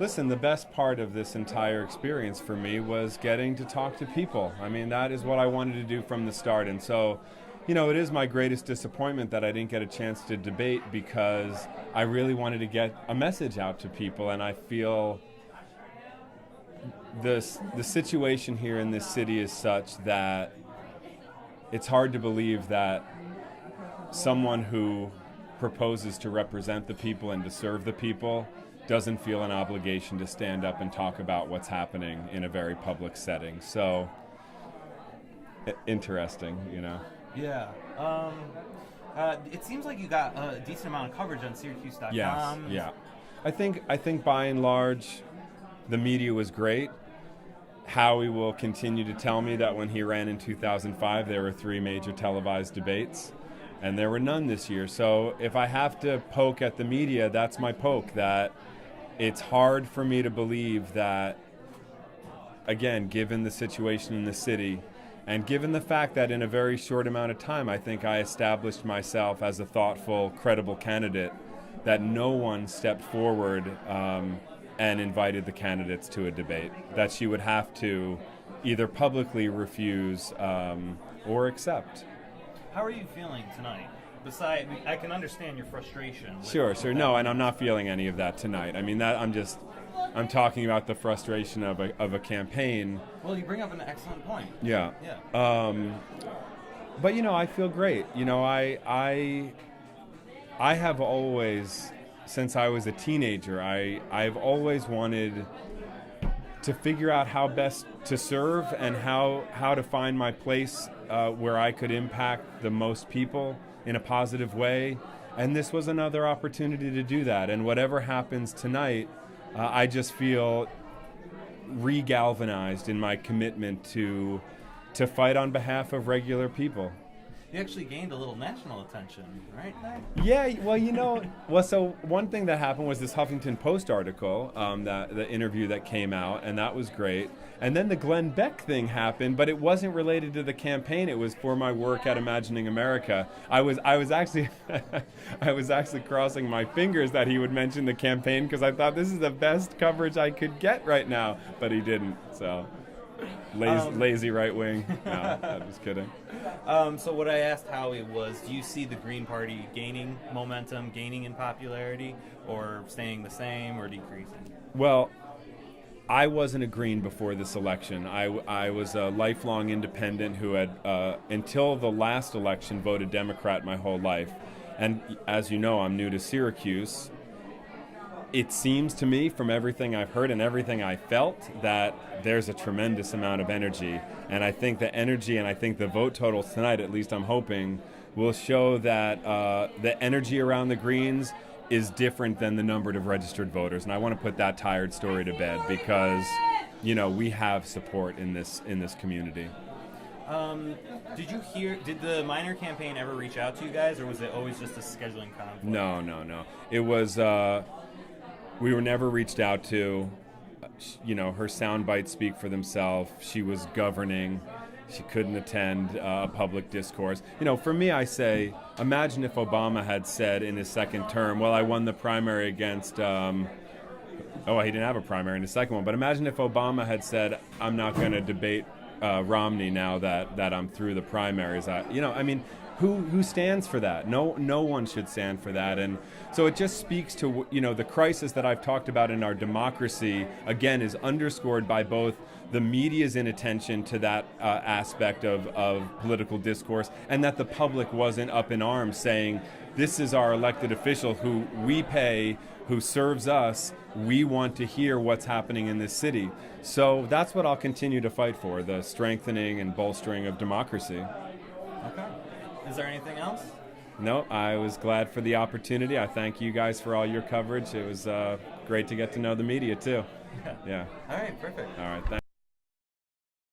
Listen, the best part of this entire experience for me was getting to talk to people. I mean, that is what I wanted to do from the start. And so, it is my greatest disappointment that I didn't get a chance to debate because I really wanted to get a message out to people. And I feel the situation here in this city is such that it's hard to believe that someone who proposes to represent the people and to serve the people doesn't feel an obligation to stand up and talk about what's happening in a very public setting. So, interesting, Yeah. It seems like you got a decent amount of coverage on Syracuse.com. Yes, yeah. I think by and large, the media was great. Howie will continue to tell me that when he ran in 2005, there were 3 major televised debates, and there were none this year. So if I have to poke at the media, that's my poke, that it's hard for me to believe that, again, given the situation in the city, and given the fact that in a very short amount of time, I think I established myself as a thoughtful, credible candidate, that no one stepped forward and invited the candidates to a debate, that she would have to either publicly refuse or accept. How are you feeling tonight? Besides, I can understand your frustration. Sure. No, and I'm not feeling any of that tonight. I mean, that I'm talking about the frustration of a campaign. Well, you bring up an excellent point. Yeah. But I feel great. I have always, since I was a teenager, I've always wanted to figure out how best to serve and how to find my place where I could impact the most people in a positive way. And this was another opportunity to do that. And whatever happens tonight, I just feel re-galvanized in my commitment to fight on behalf of regular people. You actually gained a little national attention, right? Yeah, well, so one thing that happened was this Huffington Post article, the interview that came out, and that was great. And then the Glenn Beck thing happened, but it wasn't related to the campaign. It was for my work at Imagining America. I was actually I was actually crossing my fingers that he would mention the campaign because I thought this is the best coverage I could get right now, but he didn't. So. Lazy right wing. No, I'm just kidding. So what I asked Howie was, do you see the Green Party gaining momentum, gaining in popularity, or staying the same or decreasing? Well, I wasn't a Green before this election. I was a lifelong independent who had, until the last election, voted Democrat my whole life. And as you know, I'm new to Syracuse. It seems to me, from everything I've heard and everything I felt, that there's a tremendous amount of energy. And I think the energy, and I think the vote totals tonight, at least I'm hoping, will show that the energy around the Greens is different than the number of registered voters. And I want to put that tired story to bed because, we have support in this community. Did the minor campaign ever reach out to you guys, or was it always just a scheduling conflict? No. It was... we were never reached out to. Her sound bites speak for themselves. She was governing. She couldn't attend a public discourse. For me, I say, imagine if Obama had said in his second term, well, I won the primary against, he didn't have a primary in the second one, but imagine if Obama had said, I'm not going to debate Romney now that I'm through the primaries. Who stands for that? No one should stand for that. And so it just speaks to, the crisis that I've talked about in our democracy, again, is underscored by both the media's inattention to that aspect of political discourse, and that the public wasn't up in arms saying, this is our elected official who we pay, who serves us. We want to hear what's happening in this city. So that's what I'll continue to fight for, the strengthening and bolstering of democracy. Okay. Is there anything else? No, I was glad for the opportunity. I thank you guys for all your coverage. It was great to get to know the media, too. Yeah. All right, perfect. All right, thanks.